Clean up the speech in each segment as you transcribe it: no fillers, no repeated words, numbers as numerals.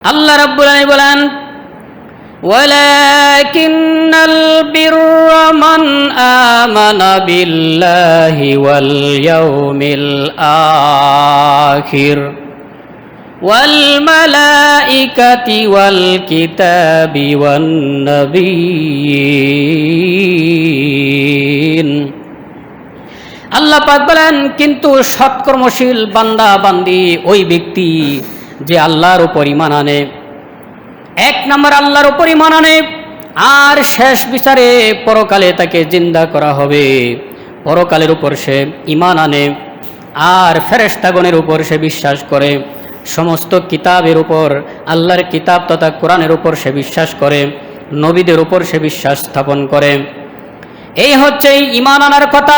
আল্লাহ রাব্বুল আলামিন বলেন, ওয়ালাকিন্নাল বিররা মান আমানা বিল্লাহি ওয়াল ইয়াউমিল আখির ওয়াল মালাইকাতি ওয়াল কিতাবি ওয়ান নাবিয়্যিন। আল্লাহ পাক বলেন, কিন্তু সৎকর্মশীল বান্দা বান্দি ওই ব্যক্তি যে আল্লাহর উপর ঈমান আনে, এক নম্বর আল্লাহর উপর ঈমান আনে, আর শেষ বিচারে পরকালে তাকে জিন্দা করা হবে, পরকালের উপর সে ঈমান আনে, আর ফেরেশতাগণের উপর সে বিশ্বাস করে, সমস্ত কিতাবের উপর, আল্লাহর কিতাব তথা কোরআনের উপর সে বিশ্বাস করে, নবীদের উপর সে বিশ্বাস স্থাপন করে। এই হচ্ছে ঈমান আনার কথা।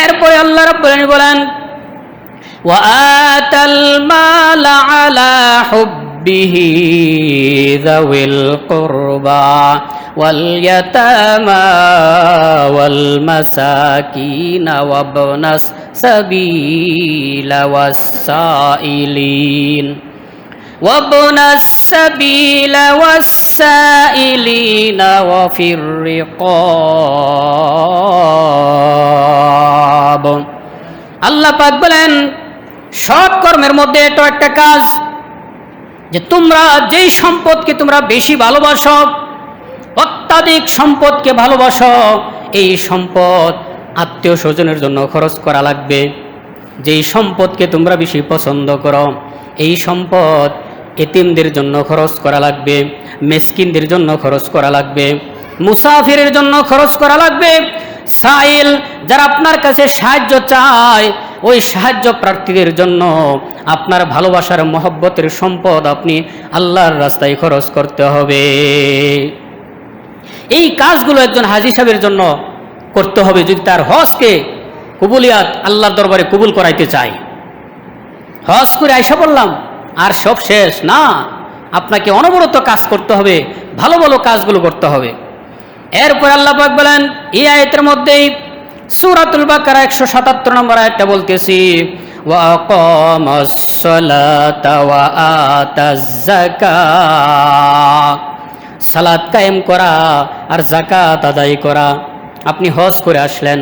এরপরে আল্লাহ রাব্বুল আলামিন বলেন, وآتى المال على حبه ذوي القربى واليتامى والمساكين وابن السبيل والسائلين وفي الرقاب। আল্লাহ পাক বলেন, সৎ কর্মের মধ্যে এটা একটা কাজ যে তোমরা যেই সম্পদকে তোমরা বেশি ভালোবাসো, অত্যাধিক সম্পদকে ভালোবাসো, এই সম্পদ আত্মীয় স্বজনের জন্য খরচ করা লাগবে। যেই সম্পদকে তোমরা বেশি পছন্দ করো, এই সম্পদ এতিমদের জন্য খরচ করা লাগবে, মিসকিনদের জন্য খরচ করা লাগবে, মুসাফিরের জন্য খরচ করা লাগবে, সাইল যারা আপনার কাছে সাহায্য চায় ওই সাহায্য প্রার্থীদের জন্য আপনার ভালোবাসার মহব্বতের সম্পদ আপনি আল্লাহর রাস্তায় খরচ করতে হবে। এই কাজগুলো একজন হাজী সাহেবের জন্য করতে হবে যদি তার হজকে কবুলিয়াত আল্লাহর দরবারে কবুল করাইতে চায়। হজ করে আইসা বললাম আর সব শেষ না, আপনাকে অনবরত কাজ করতে হবে, ভালো ভালো কাজগুলো করতে হবে। এরপর আল্লাহ পাক বলেন এই আয়াতের মধ্যেই, সূরাতুল বাকারা 177 নম্বর আয়াতটা বলতেছি, ওয়া আকামাস সালাতা ওয়া আতাজ যাকাত, সালাত কায়েম করা আর যাকাত আদায় করা। আপনি হজ করে আসলেন,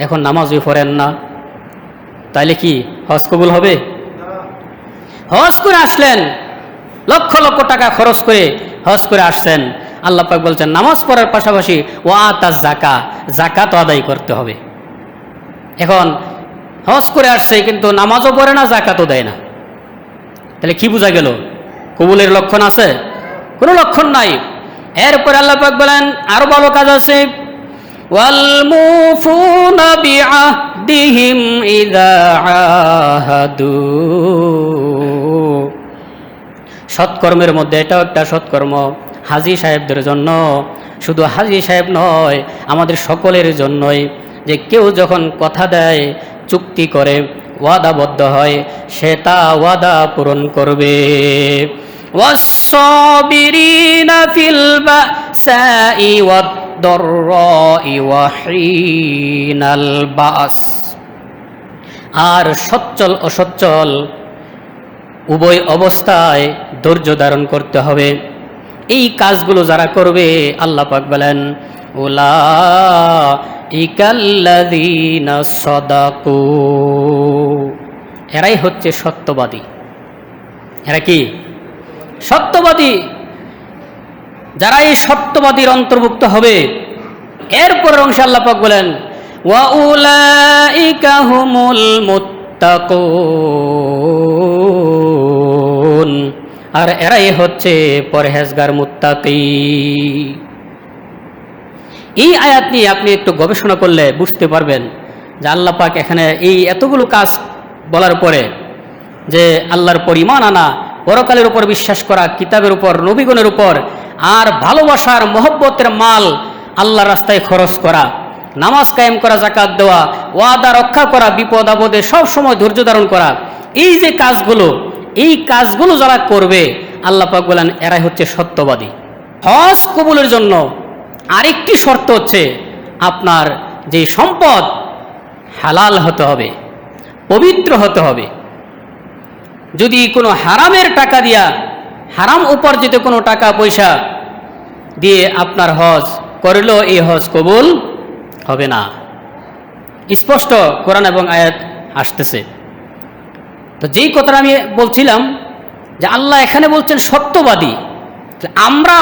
এখন নামাজই পড়েন না, তাইলে কি হজ কবুল হবে? হজ করে আসলেন, লক্ষ লক্ষ টাকা খরচ করে হজ করে আসছেন, আল্লাহ পাক বলছেন নামাজ পড়ার পাশাপাশি ওয়া আতাজ যাকাত, যাকাত আদায় করতে হবে। এখন হজ করে আসছে কিন্তু নামাজও পড়ে না, যাকাতও দেয় না, তাহলে কি বোঝা গেল? কবুলের লক্ষণ আছে? কোনো লক্ষণ নাই। এরপর আল্লাহ পাক বলেন আরো ভালো কাজ আছে, ওয়াল মুফুনা বিআহদিহিম ইযা আহাদু। সৎকর্মের মধ্যে এটাও একটা সৎকর্ম, হাজী সাহেবদের জন্য, শুধু হাজী সাহেব নয় আমাদের সকলের জন্যই, যে কেউ যখন কথা দেয়, চুক্তি করে, ওয়াদাবদ্ধ হয়, সে তা ওয়াদা পূরণ করবে। ওয়াস-সাবিরিনা ফিল বাসাই ওয়াদ-দাররাই ওয়া হিনাল বাস। আর সচ্ছল অসচ্ছল উভয় অবস্থায় ধৈর্য ধারণ করতে হবে। এই কাজগুলো যারা করবে আল্লাহ পাক বলেন, উলাইকাল্লাযীনা সাদাকু, এরাই হচ্ছে সত্যবাদী। এরা কি? সত্যবাদী। যারা এই সত্যবাদীর অন্তর্ভুক্ত হবে, এরপরের অংশে আল্লাহ পাক বলেন, ওয়া উলাইকা হুমুল মুত্তাকুন, আর এরাই হচ্ছে পরহেজগার মুত্তাকি। এই আয়াত নিয়ে আপনি একটু গবেষণা করলে বুঝতে পারবেন যে আল্লাহ পাক এখানে এই এতগুলো কাজ বলার পরে যে আল্লাহর উপর ঈমান আনা, পরকালের উপর বিশ্বাস করা, কিতাবের উপর, নবীগণের উপর, আর ভালোবাসার মহব্বতের মাল আল্লাহর রাস্তায় খরচ করা, নামাজ কায়েম করা, যাকাত দেওয়া, ওয়াদা রক্ষা করা, বিপদ আপদে সব সময় ধৈর্য ধারণ করা, এই যে কাজগুলো, এই কাজগুলো যারা করবে আল্লাহ পাক বলেন এরাই হচ্ছে সত্যবাদী। হজ কবুলের জন্য আরেকটি শর্ত হচ্ছে আপনার যে সম্পদ হালাল হতে হবে, পবিত্র হতে হবে। যদি কোনো হারামের টাকা দিয়া হারাম উপার্জিত কোনো টাকা পয়সা দিয়ে আপনার হজ করলেও এই হজ কবুল হবে না। স্পষ্ট কোরআন এবং আয়াত আসতেছে। তো যেই কথাটা আমি বলছিলাম যে আল্লাহ এখানে বলছেন সত্যবাদী। আমরা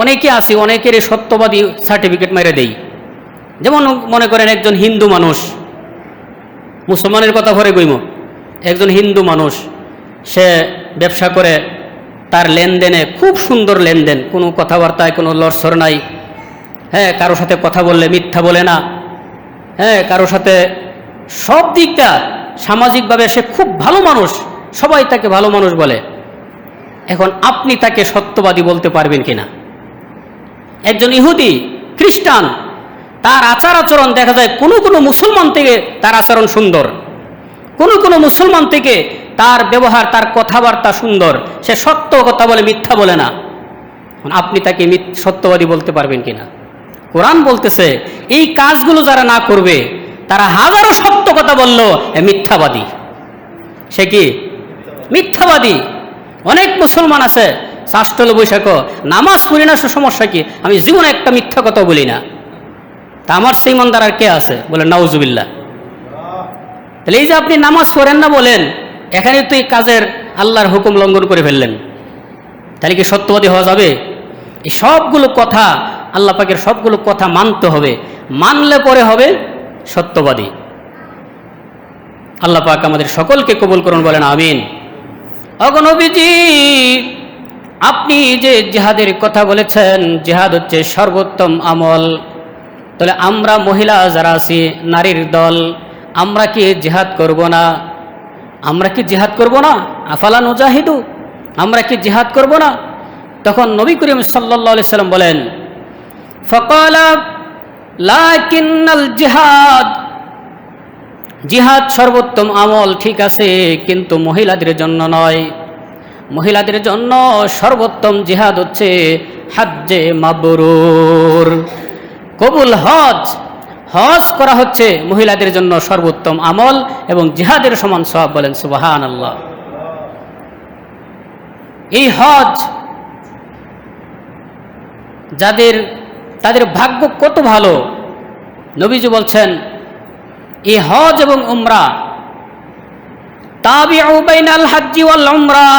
অনেকে আছি, অনেকের এই সত্যবাদী সার্টিফিকেট মেরে দেই। যেমন মনে করেন একজন হিন্দু মানুষ, মুসলমানের কথা পরে কইম, একজন হিন্দু মানুষ, সে ব্যবসা করে, তার লেনদেনে খুব সুন্দর লেনদেন, কোনো কথাবার্তায় কোনো লড়সড় নাই, হ্যাঁ, কারো সাথে কথা বললে মিথ্যা বলে না, হ্যাঁ, কারো সাথে সব দিকটা সামাজিকভাবে সে খুব ভালো মানুষ, সবাই তাকে ভালো মানুষ বলে। এখন আপনি তাকে সত্যবাদী বলতে পারবেন কিনা? একজন ইহুদি খ্রিস্টান, তার আচার আচরণ দেখা যায় কোনো মুসলমান থেকে তার আচরণ সুন্দর, কোনো মুসলমান থেকে তার ব্যবহার, তার কথাবার্তা সুন্দর, সে সত্য কথা বলে, মিথ্যা বলে না। আপনি তাকে সত্যবাদী বলতে পারবেন কিনা? কোরআন বলতেছে এই কাজগুলো যারা না করবে তারা হাজারো সত্য কথা বলল মিথ্যাবাদী। সে কি মিথ্যাবাদী? অনেক মুসলমান আছে শাস্ত্রল বৈশাখ নামাজ পড়ি না, সমস্যা কি? আমি জীবনে একটা মিথ্যা কথা বলি না। তা আমার সেই ইমানদার আর কে আছে? বলে নাউজুবিল্লাহ। তাহলে এই যে আপনি নামাজ পড়েন না বলেন, এখানে তো এই কাজের আল্লাহর হুকুম লঙ্ঘন করে ফেললেন, তাহলে কি সত্যবাদী হওয়া যাবে? এই সবগুলো কথা, আল্লাহ পাকের সবগুলো কথা মানতে হবে, মানলে পরে হবে সত্যবাদী। আল্লাহ পাক আমাদের সকলকে কবুল করুন, বলেন আমিন। অগণবীজি, আপনি যে জিহাদের কথা বলেছেন, জিহাদ হচ্ছে সর্বোত্তম আমল। তাহলে আমরা মহিলা যারা আছি, নারীর দল, আমরা কি জিহাদ করব না? আমরা কি জিহাদ করব না? আফালা নুজাহিদু, আমরা কি জিহাদ করব না? তখন নবী করিম সাল্লাল্লাহু আলাইহি সাল্লাম বলেন, ফাকালা লাকিন্নাল জিহাদ, জিহাদ সর্বোত্তম আমল ঠিক আছে, কিন্তু মহিলাদের জন্য নয়। মহিলাদের জন্য সর্বোত্তম জিহাদ হচ্ছে হজ্জে মাবরুর, কবুল হজ। হজ করা হচ্ছে মহিলাদের জন্য সর্বোত্তম আমল এবং জিহাদের সমান সওয়াব। বলেন সুবহানাল্লাহ। এই হজ তাদের ভাগ্য কত ভালো। নবীজি বলছেন এই হজ এবং উমরা, তাবিউ বাইনাল হজ্জি ওয়াল উমরা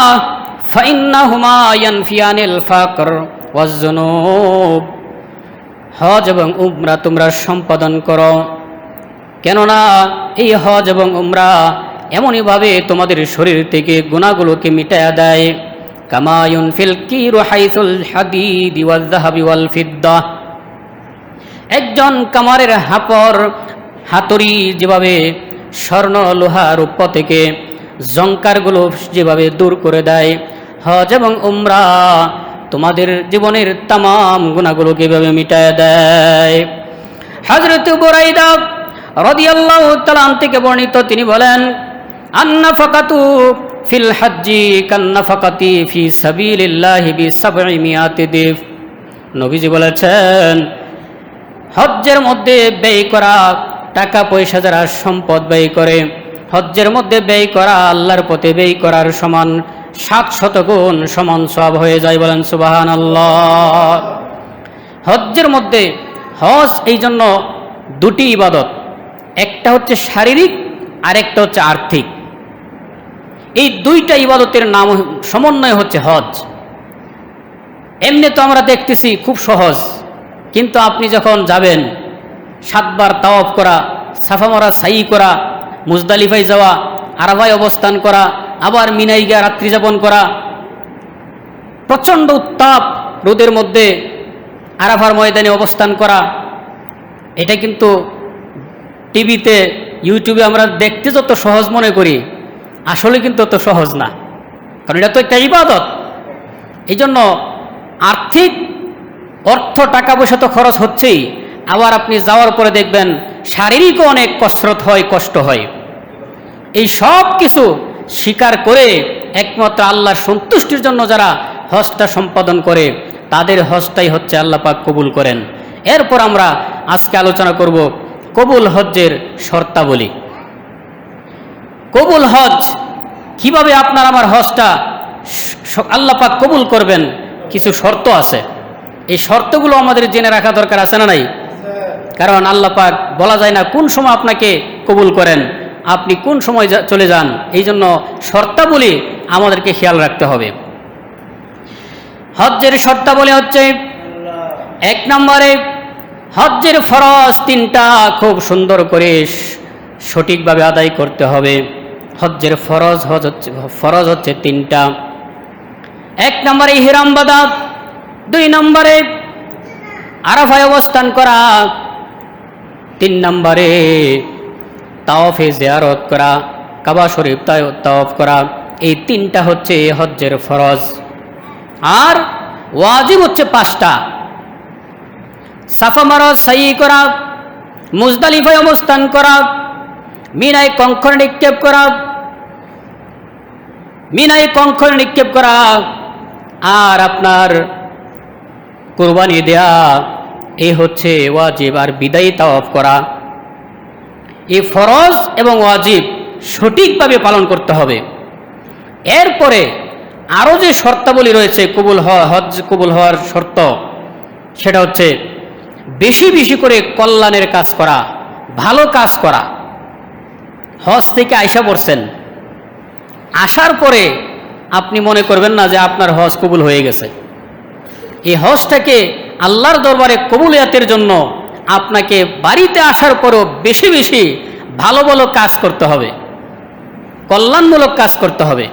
ফাইন্নাহুমা ইয়ানফিয়ানিল ফাকর ওয়াজ যুনুব। হজ এবং উমরা তোমরা সম্পাদন করো, কেননা এই হজ এবং উমরা এমনইভাবে তোমাদের শরীর থেকে গুনাহগুলোকে মিটায়া দেয়। কামা ইউনফিল কিরু হাইসুল হাদিদি ওয়াল যাহাবি ওয়াল ফিদ্দা, একজন কামারের হাতুড়ি যেভাবে স্বর্ণ লোহা রূপ থেকে জংকারগুলো যেভাবে দূর করে দেয়, হজ এবং উমরা তোমাদের জীবনের তামাম গুনাহগুলোকে এভাবে মিটায় দেয়। হযরত বুরাইদা রাদিয়াল্লাহু তাআলা থেকে বর্ণিত, তিনি বলেন, আন্নাফাকাতু ফিল হজ্জি কান্নাফাকাতি ফি সাবিলিল্লাহি বি700 দিফ। নবীজি বলেছেন, হজ্জের মধ্যে ব্যয় করা টাকা পয়সা, যারা সম্পদ ব্যয় করে, হজ্জের মধ্যে ব্যয় করা আল্লাহর পথে ব্যয় করার সমান 700 গুণ সমান সওয়াব হয়ে যায়। বলেন সুবহানাল্লাহ। হজ্জের মধ্যে, হজ এই জন্য দুটি ইবাদত, একটা হচ্ছে শারীরিক আর একটা হচ্ছে আর্থিক। এই দুইটা ইবাদতের নাম সমন্বয় হচ্ছে হজ। এমনি তো আমরা দেখতেছি খুব সহজ, কিন্তু আপনি যখন যাবেন 7 বার তাওয়াফ করা, সাফা মারা, সাই করা, মুজদালিফায় যাওয়া, আরাফায় অবস্থান করা, আবার মিনায় গিয়ে রাত্রি যাপন করা, প্রচণ্ড উত্তাপ রোদের মধ্যে আরাফার ময়দানে অবস্থান করা, এটা কিন্তু টিভিতে ইউটিউবে আমরা দেখতে যত সহজ মনে করি, আসলে কিন্তু অত সহজ না, কারণ এটা তো একটা ইবাদত। এই জন্য আর্থিক অর্থ, টাকা পয়সা তো খরচ হচ্ছেই, আবার আপনি যাওয়ার পরে দেখবেন শারীরিকও অনেক কসরত হয়, কষ্ট হয়। এই সব কিছু স্বীকার করে একমাত্র আল্লাহর সন্তুষ্টির জন্য যারা হজটা সম্পাদন করে, তাদের হজটাই হচ্ছে আল্লাহ পাক কবুল করেন। এরপর আমরা আজকে আলোচনা করব কবুল হজ্জের শর্তাবলী। কবুল হজ, কিভাবে আপনার আমার হজটা আল্লাহ পাক কবুল করবেন কিছু শর্ত আছে। এই শর্তগুলো আমাদের জেনে রাখা দরকার আছে না নাই? কারণ আল্লাহ পাক বলা যায় না কোন সময় আপনাকে কবুল করেন, আপনি কোন সময় চলে যান। এই জন্য শর্তাবলী আমাদেরকে খেয়াল রাখতে হবে। হজ্জের শর্তাবলী হচ্ছে, এক নম্বরে হজ্জের ফরজ তিনটা খুব সুন্দর করে সঠিকভাবে আদায় করতে হবে। হজ্জের ফরজ হচ্ছে তিনটা। এক নম্বরে ইহরাম বাঁধা, দুই নম্বরে আরাফায় অবস্থান করা, তিন নম্বরে তাওয়াফে জিয়ারত করা, কাবা শরীফ তাওয়াফ করা। এই তিনটা হচ্ছে হজ্জের ফরজ। আর ওয়াজিব হচ্ছে পাঁচটা। সাফা মারোয়া সাই করা, মুজদালিফায় অবস্থান করা, মিনায় কঙ্কর নিক্ষেপ করা, আর আপনার কুরবানি দেয়া, এই হচ্ছে ওয়াজিব। আর বিদায়ী তাওয়াফ করা। এই ফরজ এবং ওয়াজিব সঠিকভাবে পালন করতে হবে। এরপরে আরও যে শর্তাবলী রয়েছে হজ কবুল হওয়ার শর্ত, সেটা হচ্ছে বেশি বেশি করে কল্যাণের কাজ করা, ভালো কাজ করা। হজ থেকে আইসা পড়ছেন, আসার পরে আপনি মনে করবেন না যে আপনার হজ কবুল হয়ে গেছে। এই হজটাকে আল্লাহর দরবারে কবুলিয়াতের জন্য আপনাকে বাড়িতে আসার পরেও বেশি বেশি ভালো ভালো কাজ করতে হবে, কল্যাণমূলক কাজ করতে হবে।